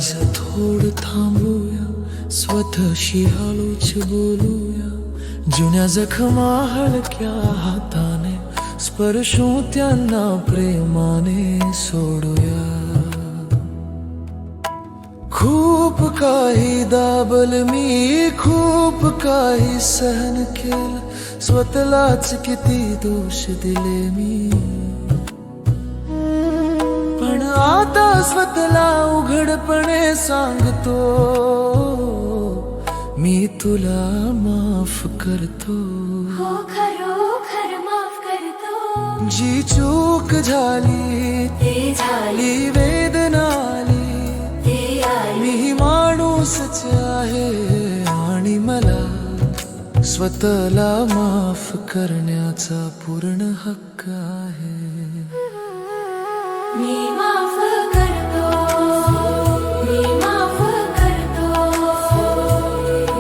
आज थोडं थांबूया, स्वतःशी हळूच बोलूया. जुन्या जखमा हलक्या हाताने स्पर्शू त्यांना प्रेमाने सोडूया. खूप काही दाबल मी, खूप काही सहन केलं, स्वतःलाच किती दोष दिले मी. पण आता स्वतःला उघडपणे सांगतो, मी तुला माफ करतो. हो खरोखर माफ करतो. जी चूक झाली ते झाली, वेदना आली, ते आली. मी माणूसच आहे आणि मला स्वतःला माफ करण्याचा पूर्ण हक्क आहे. मी माफ करतो, मी माफ करतो.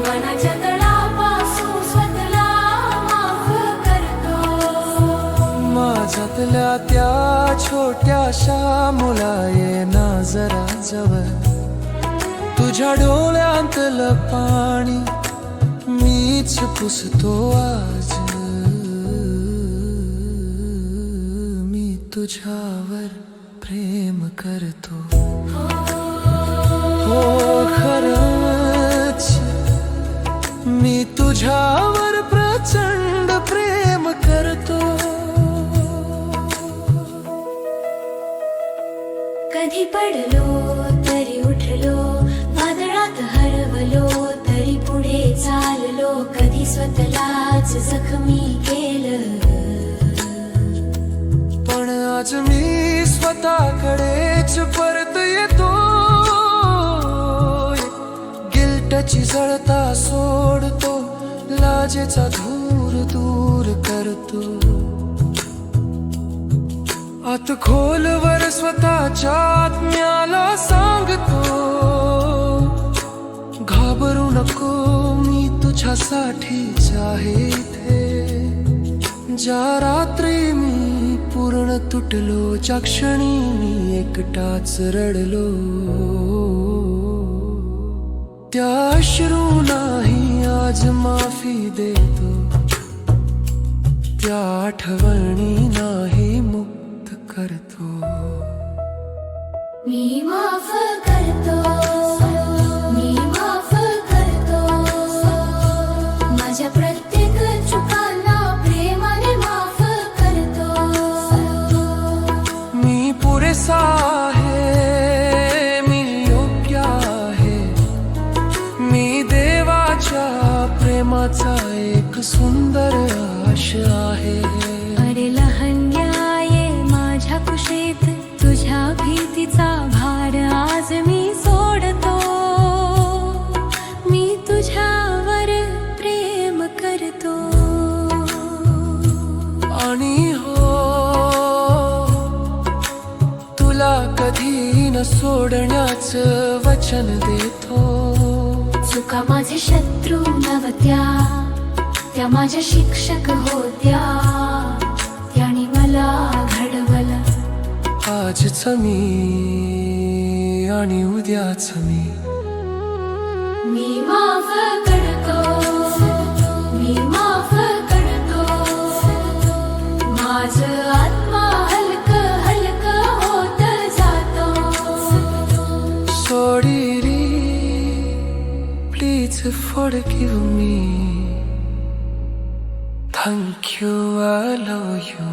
मनाच्या तळापासून स्वतःला माफ करतो. माझ्यातल्या त्या छोट्याशा मुला ये ना जरा जवळ, तुझ्या डोळ्यांतलं पाणी मीच पुसतो आज. मी तुझ्यावर प्रेम करतो. हो खरंच मी तुझ्यावर प्रचंड प्रेम करतो. कधी पडलो तरी उठलो, वादळात हरवलो तरी पुढे चाललो. कधी स्वतःलाच जखमी केलं, पण आज मी स्वतःकडेच परत येतो. गिल्टची जळता सोडतो, लाजेचा धूर दूर करतो. आत खोलवर स्वतःच्या आत्म्याला सांगतो, घाबरू नको मी तुझ्यासाठीच आहे इथे. ज्या रात्री मी पूर्ण तुटलो, ज्या क्षणी मी एकटाच रडलो, त्या अश्रू नाही आज माफी देतो. त्या आठवणी नाही मुक्त करतो. मी माफ करतो, मी माफ करतो. माझ्या प्रत्येक चुकांना प्रेमाने माफ करतो. मी पुरेसा आहे, मी योग्य आहे, मी देवाच्या प्रेमाचा एक सुंदर आश आहे. अरे लहानग्याये माझ्या कुशीत, तुझ्या भीतीचा भार आज मी सोडतो. मी तुझ्यावर प्रेम करतो. आणि हो तुला कधी न सोडण्याचं वचन देतो. चुका माझे शत्रू नव्हत्या, त्या माझ्या शिक्षक होत्या. त्याने मला घडवलं. आजच मी आणि उद्याच मी. मी माफ करतो, मी माफ करतो. माझं आत्मा हलकं हलकं होत जातो. सोडीरी please forgive me. Thank you, I love you.